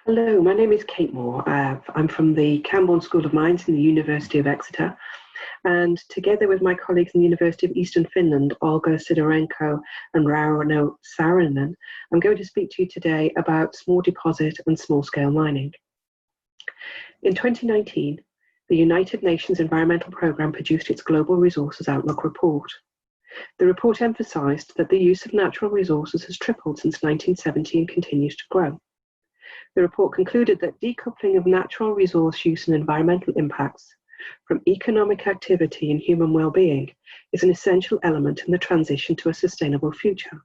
Hello, my name is Kate Moore. I'm from the Camborne School of Mines in the University of Exeter, and together with my colleagues in the University of Eastern Finland, Olga Sidorenko and Rauno Sairinen, I'm going to speak to you today about small deposit and small-scale mining. In 2019, the United Nations Environmental Programme produced its Global Resources Outlook report. The report emphasised that the use of natural resources has tripled since 1970 and continues to grow. The report concluded that decoupling of natural resource use and environmental impacts from economic activity and human well-being is an essential element in the transition to a sustainable future.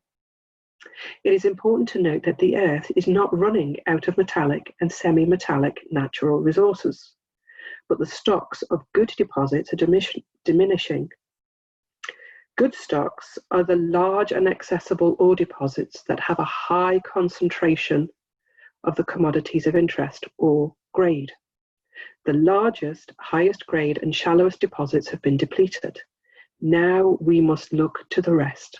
It is important to note that the Earth is not running out of metallic and semi-metallic natural resources, but the stocks of good deposits are diminishing. Good stocks are the large and accessible ore deposits that have a high concentration of the commodities of interest, or grade. The largest, highest grade and shallowest deposits have been depleted. Now we must look to the rest.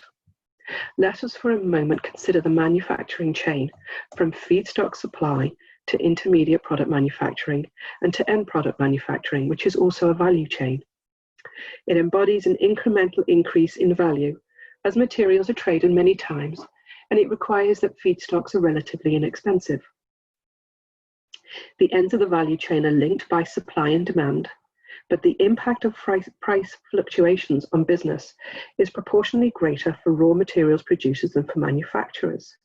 Let us for a moment consider the manufacturing chain from feedstock supply to intermediate product manufacturing and to end product manufacturing, which is also a value chain. It embodies an incremental increase in value as materials are traded many times, and it requires that feedstocks are relatively inexpensive. The ends of the value chain are linked by supply and demand, but the impact of price fluctuations on business is proportionally greater for raw materials producers than for manufacturers,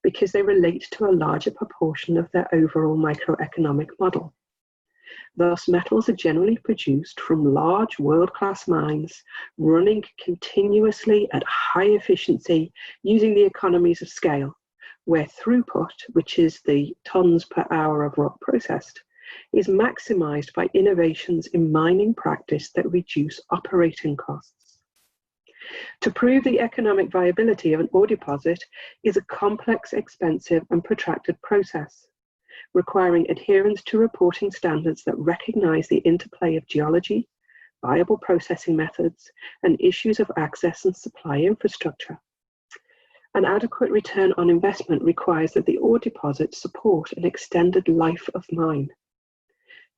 because they relate to a larger proportion of their overall microeconomic model. Thus, metals are generally produced from large world-class mines running continuously at high efficiency using the economies of scale, where throughput, which is the tons per hour of rock processed, is maximized by innovations in mining practice that reduce operating costs. To prove the economic viability of an ore deposit is a complex, expensive, and protracted process, requiring adherence to reporting standards that recognize the interplay of geology, viable processing methods, and issues of access and supply infrastructure. An adequate return on investment requires that the ore deposits support an extended life of mine.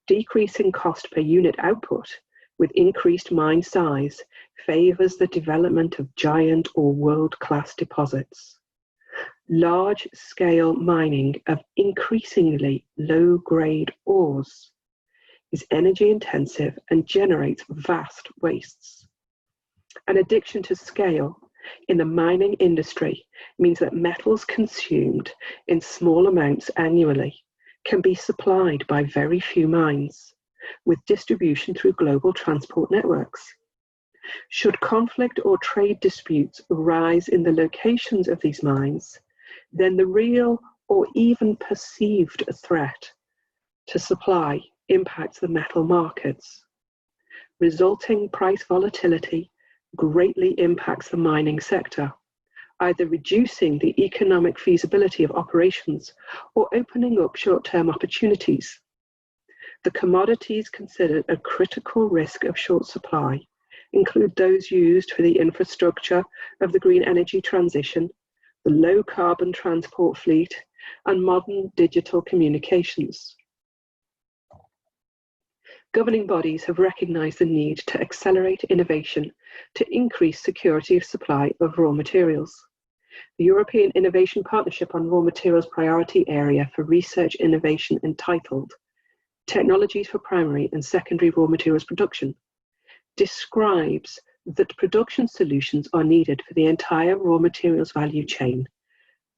Decreasing cost per unit output with increased mine size favors the development of giant or world-class deposits. Large-scale mining of increasingly low-grade ores is energy-intensive and generates vast wastes. An addiction to scale in the mining industry means that metals consumed in small amounts annually can be supplied by very few mines, with distribution through global transport networks. Should conflict or trade disputes arise in the locations of these mines, then the real or even perceived threat to supply impacts the metal markets. Resulting price volatility greatly impacts the mining sector, either reducing the economic feasibility of operations or opening up short-term opportunities. The commodities considered a critical risk of short supply include those used for the infrastructure of the green energy transition, the low-carbon transport fleet, and modern digital communications. Governing bodies have recognized the need to accelerate innovation to increase security of supply of raw materials. The European Innovation Partnership on Raw Materials Priority Area for Research Innovation, entitled Technologies for Primary and Secondary Raw Materials Production, describes that production solutions are needed for the entire raw materials value chain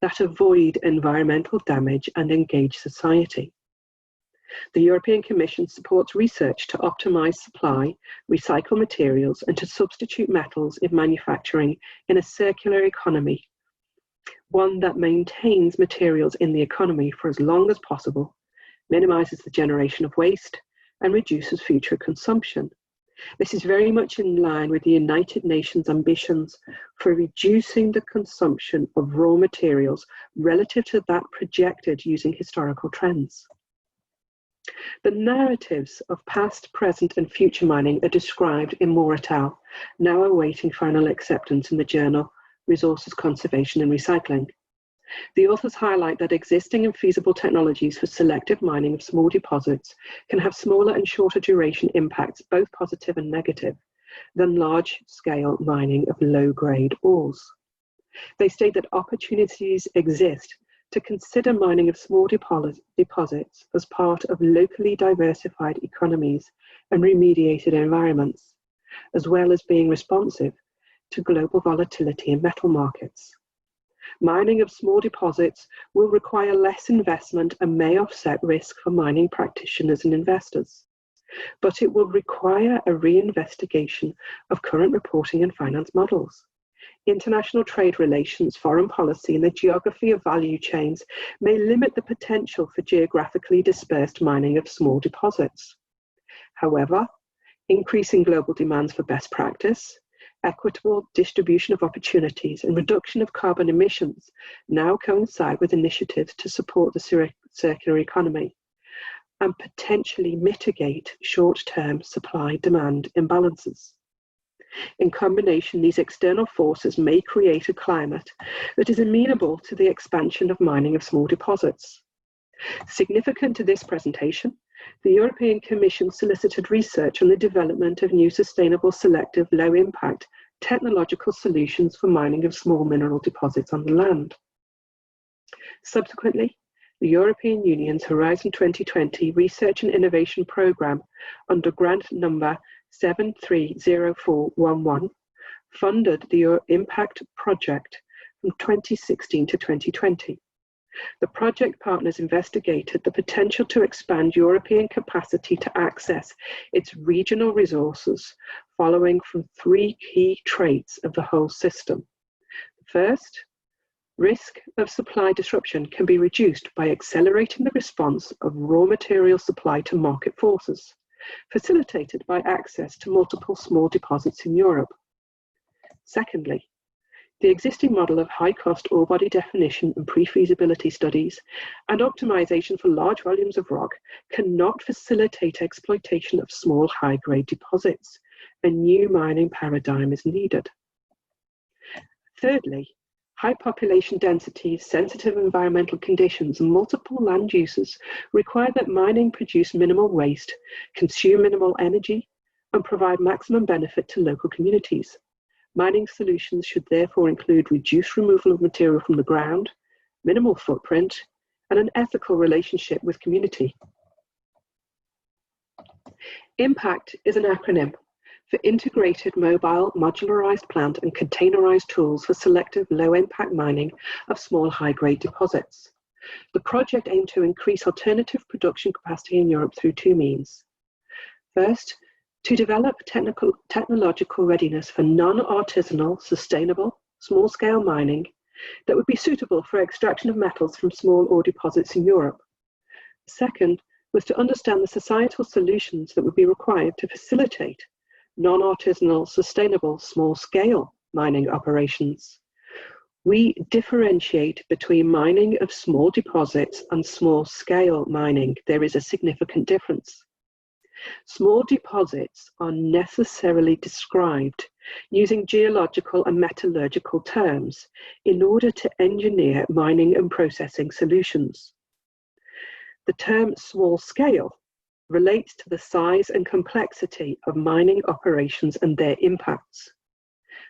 that avoid environmental damage and engage society. The European Commission supports research to optimize supply, recycle materials, and to substitute metals in manufacturing in a circular economy, one that maintains materials in the economy for as long as possible, minimizes the generation of waste, and reduces future consumption. This is very much in line with the United Nations ambitions for reducing the consumption of raw materials relative to that projected using historical trends. The narratives of past, present, and future mining are described in Moore et al., now awaiting final acceptance in the journal Resources Conservation and Recycling. The authors highlight that existing and feasible technologies for selective mining of small deposits can have smaller and shorter duration impacts, both positive and negative, than large-scale mining of low-grade ores. They state that opportunities exist to consider mining of small deposits as part of locally diversified economies and remediated environments, as well as being responsive to global volatility in metal markets. Mining of small deposits will require less investment and may offset risk for mining practitioners and investors, but it will require a reinvestigation of current reporting and finance models. International trade relations, foreign policy, and the geography of value chains may limit the potential for geographically dispersed mining of small deposits. However, increasing global demands for best practice, equitable distribution of opportunities, and reduction of carbon emissions now coincide with initiatives to support the circular economy and potentially mitigate short-term supply-demand imbalances. In combination, these external forces may create a climate that is amenable to the expansion of mining of small deposits. Significant to this presentation, the European Commission solicited research on the development of new sustainable, selective, low-impact technological solutions for mining of small mineral deposits on the land. Subsequently, the European Union's Horizon 2020 Research and Innovation Programme under grant number 730411 funded the Impact project from 2016 to 2020. The project partners investigated the potential to expand European capacity to access its regional resources following from three key traits of the whole system. First, risk of supply disruption can be reduced by accelerating the response of raw material supply to market forces, facilitated by access to multiple small deposits in Europe. Secondly, the existing model of high-cost ore body definition and pre-feasibility studies and optimization for large volumes of rock cannot facilitate exploitation of small high-grade deposits. A new mining paradigm is needed. Thirdly, high population densities, sensitive environmental conditions, and multiple land uses require that mining produce minimal waste, consume minimal energy, and provide maximum benefit to local communities. Mining solutions should therefore include reduced removal of material from the ground, minimal footprint, and an ethical relationship with community. IMPACT is an acronym for Integrated Mobile Modularized Plant and Containerized Tools for Selective Low-Impact Mining of Small High-Grade Deposits. The project aimed to increase alternative production capacity in Europe through two means. First, to develop technological readiness for non-artisanal, sustainable, small-scale mining that would be suitable for extraction of metals from small ore deposits in Europe. Second was to understand the societal solutions that would be required to facilitate non-artisanal, sustainable, small-scale mining operations. We differentiate between mining of small deposits and small-scale mining. There is a significant difference. Small deposits are necessarily described using geological and metallurgical terms in order to engineer mining and processing solutions. The term small scale relates to the size and complexity of mining operations and their impacts.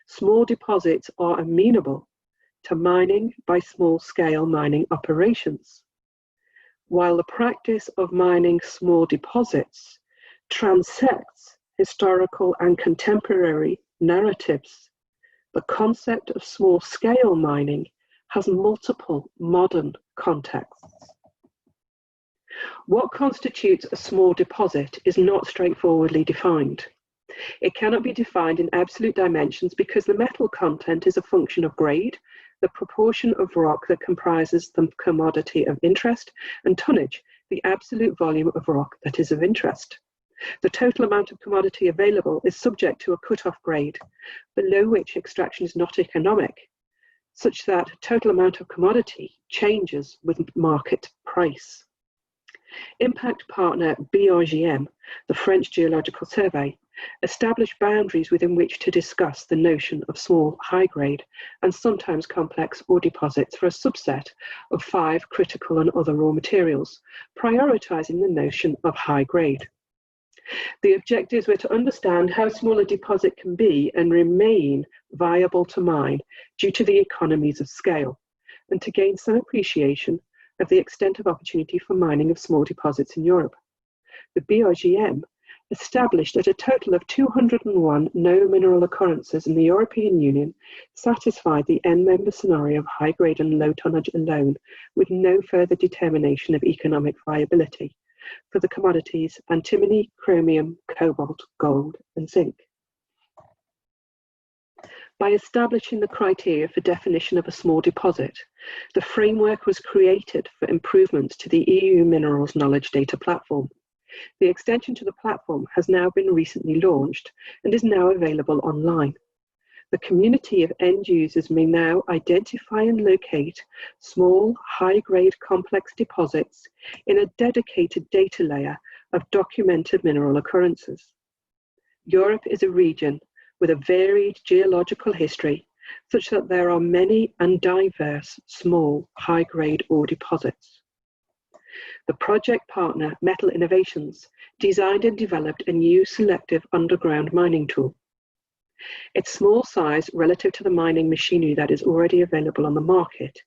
Small deposits are amenable to mining by small-scale mining operations, while the practice of mining small deposits transects historical and contemporary narratives. The concept of small-scale mining has multiple modern contexts. What constitutes a small deposit is not straightforwardly defined. It cannot be defined in absolute dimensions because the metal content is a function of grade, the proportion of rock that comprises the commodity of interest, and tonnage, the absolute volume of rock that is of interest. The total amount of commodity available is subject to a cut-off grade, below which extraction is not economic, such that total amount of commodity changes with market price. Impact partner BRGM, the French Geological Survey, established boundaries within which to discuss the notion of small, high-grade, and sometimes complex ore deposits for a subset of 5 critical and other raw materials, prioritizing the notion of high-grade. The objectives were to understand how small a deposit can be and remain viable to mine due to the economies of scale, and to gain some appreciation of the extent of opportunity for mining of small deposits in Europe. The BRGM established that a total of 201 no mineral occurrences in the European Union satisfied the N-member scenario of high-grade and low tonnage alone, with no further determination of economic viability for the commodities antimony, chromium, cobalt, gold, and zinc. By establishing the criteria for definition of a small deposit, the framework was created for improvements to the EU Minerals Knowledge Data Platform. The extension to the platform has now been recently launched and is now available online. The community of end users may now identify and locate small, high-grade complex deposits in a dedicated data layer of documented mineral occurrences. Europe is a region with a varied geological history, such that there are many and diverse small, high-grade ore deposits. The project partner, Metal Innovations, designed and developed a new selective underground mining tool. Its small size relative to the mining machinery that is already available on the market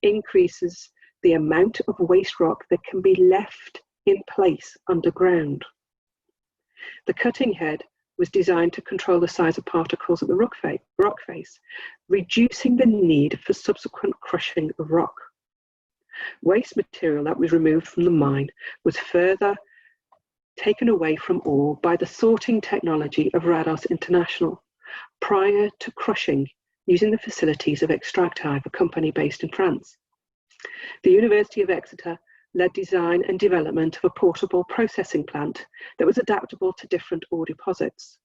increases the amount of waste rock that can be left in place underground. The cutting head was designed to control the size of particles at the rock face, reducing the need for subsequent crushing of rock. Waste material that was removed from the mine was further taken away from ore by the sorting technology of Rados International prior to crushing using the facilities of Extractive, a company based in France. The University of Exeter led design and development of a portable processing plant that was adaptable to different ore deposits.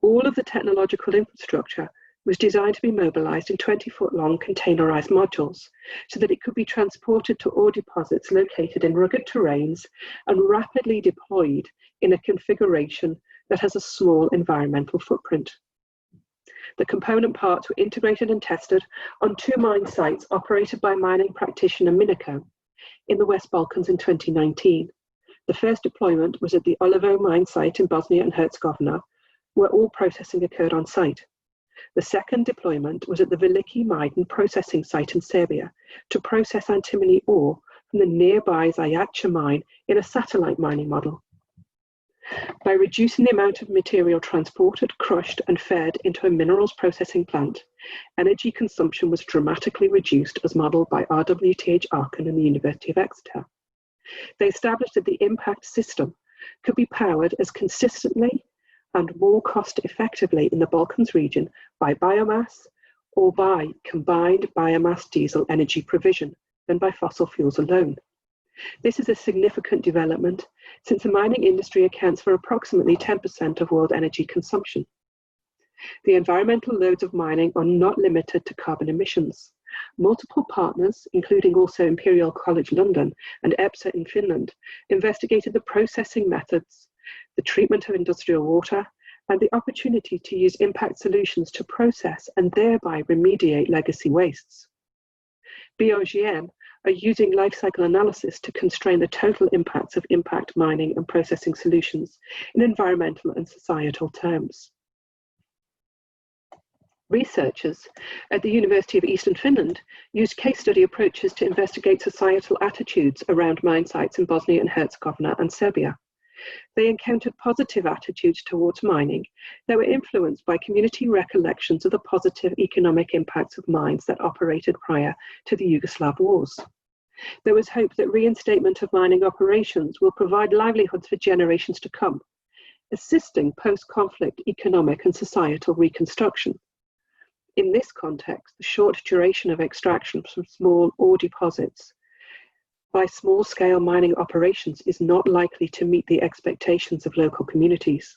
All of the technological infrastructure was designed to be mobilized in 20-foot-long containerized modules so that it could be transported to ore deposits located in rugged terrains and rapidly deployed in a configuration that has a small environmental footprint. The component parts were integrated and tested on 2 mine sites operated by mining practitioner Minico in the West Balkans in 2019. The first deployment was at the Olivo mine site in Bosnia and Herzegovina, where all processing occurred on site. The second deployment was at the Veliki mine processing site in Serbia to process antimony ore from the nearby Zajača mine in a satellite mining model. By reducing the amount of material transported, crushed, and fed into a minerals processing plant, energy consumption was dramatically reduced as modelled by RWTH Aachen and the University of Exeter. They established that the impact system could be powered as consistently and more cost effectively in the Balkans region by biomass or by combined biomass diesel energy provision than by fossil fuels alone. This is a significant development since the mining industry accounts for approximately 10% of world energy consumption. The environmental loads of mining are not limited to carbon emissions. Multiple partners, including also Imperial College London and EPSA in Finland, investigated the processing methods, the treatment of industrial water, and the opportunity to use impact solutions to process and thereby remediate legacy wastes. BRGM are using life cycle analysis to constrain the total impacts of impact mining and processing solutions in environmental and societal terms. Researchers at the University of Eastern Finland used case study approaches to investigate societal attitudes around mine sites in Bosnia and Herzegovina and Serbia. They encountered positive attitudes towards mining that were influenced by community recollections of the positive economic impacts of mines that operated prior to the Yugoslav wars. There was hope that reinstatement of mining operations will provide livelihoods for generations to come, assisting post-conflict economic and societal reconstruction. In this context, the short duration of extraction from small ore deposits by small-scale mining operations is not likely to meet the expectations of local communities.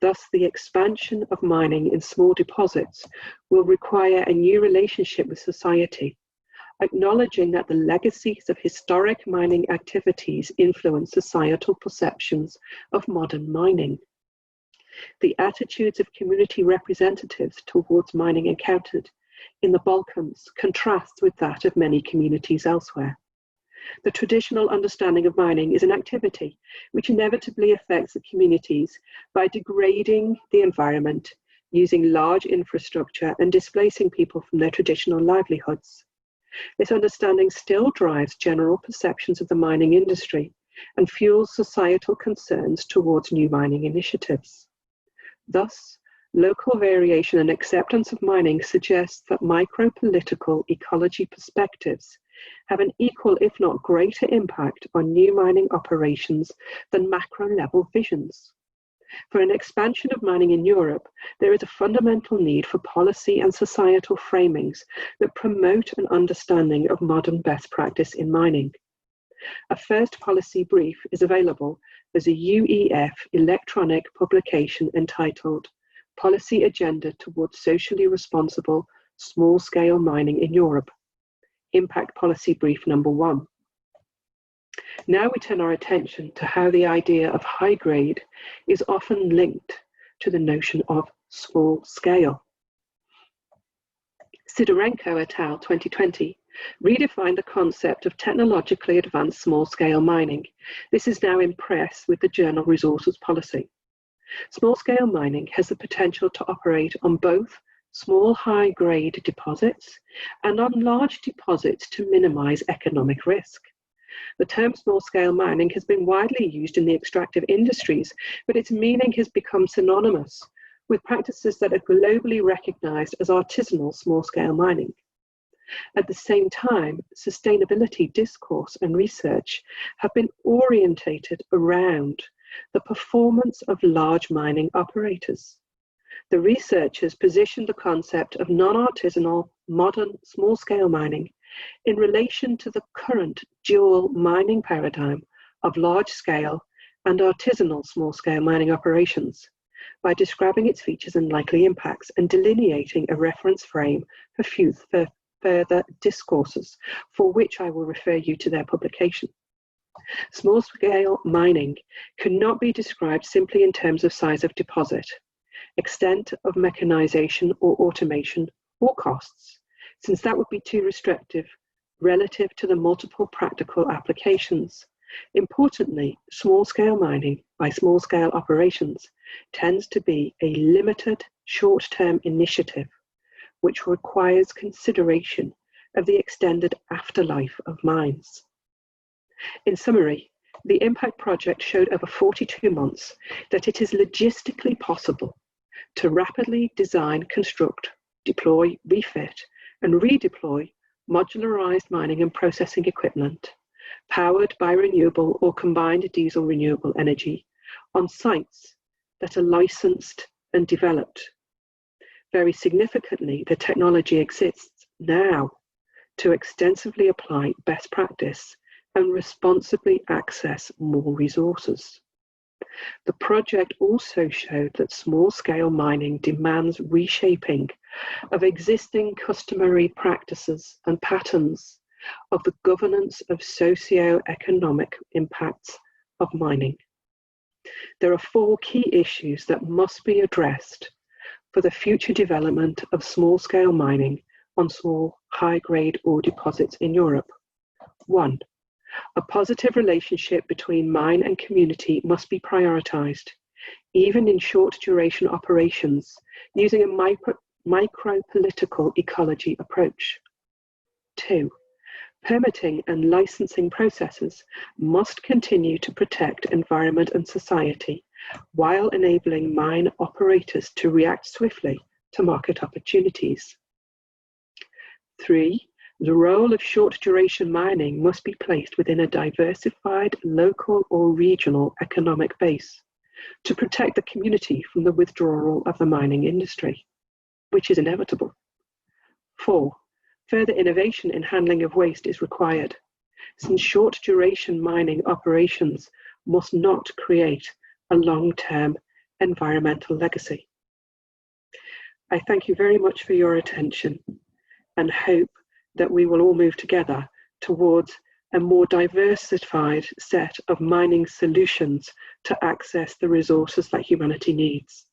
Thus, the expansion of mining in small deposits will require a new relationship with society, acknowledging that the legacies of historic mining activities influence societal perceptions of modern mining. The attitudes of community representatives towards mining encountered in the Balkans contrasts with that of many communities elsewhere. The traditional understanding of mining is an activity which inevitably affects the communities by degrading the environment, using large infrastructure and displacing people from their traditional livelihoods. This understanding still drives general perceptions of the mining industry and fuels societal concerns towards new mining initiatives. Thus, local variation and acceptance of mining suggests that micro-political ecology perspectives have an equal, if not greater, impact on new mining operations than macro-level visions. For an expansion of mining in Europe, there is a fundamental need for policy and societal framings that promote an understanding of modern best practice in mining. A first policy brief is available as a UEF electronic publication entitled Policy Agenda Towards Socially Responsible Small-Scale Mining in Europe, Impact Policy Brief Number 1. Now we turn our attention to how the idea of high grade is often linked to the notion of small scale. Sidorenko et al. 2020 redefined the concept of technologically advanced small scale mining. This is now in press with the journal Resources Policy. Small scale mining has the potential to operate on both small high grade deposits and on large deposits to minimize economic risk. The term small-scale mining has been widely used in the extractive industries, but its meaning has become synonymous with practices that are globally recognized as artisanal small-scale mining. At the same time, sustainability discourse and research have been orientated around the performance of large mining operators. The researchers positioned the concept of non-artisanal, modern, small-scale mining in relation to the current dual mining paradigm of large-scale and artisanal small-scale mining operations by describing its features and likely impacts and delineating a reference frame for further discourses, for which I will refer you to their publication. Small-scale mining cannot be described simply in terms of size of deposit, extent of mechanization or automation, or costs, since that would be too restrictive relative to the multiple practical applications. Importantly, small-scale mining by small-scale operations tends to be a limited short-term initiative which requires consideration of the extended afterlife of mines. In summary, the Impact Project showed over 42 months that it is logistically possible to rapidly design, construct, deploy, refit, and redeploy modularized mining and processing equipment powered by renewable or combined diesel renewable energy on sites that are licensed and developed. Very significantly, the technology exists now to extensively apply best practice and responsibly access more resources. The project also showed that small-scale mining demands reshaping of existing customary practices and patterns of the governance of socio-economic impacts of mining. There are 4 key issues that must be addressed for the future development of small-scale mining on small, high-grade ore deposits in Europe. 1. A positive relationship between mine and community must be prioritized, even in short-duration operations, using a micro-political ecology approach. 2. Permitting and licensing processes must continue to protect environment and society while enabling mine operators to react swiftly to market opportunities. 3. The role of short-duration mining must be placed within a diversified local or regional economic base to protect the community from the withdrawal of the mining industry, which is inevitable. 4. Further innovation in handling of waste is required, since short-duration mining operations must not create a long-term environmental legacy. I thank you very much for your attention and hope that we will all move together towards a more diversified set of mining solutions to access the resources that humanity needs.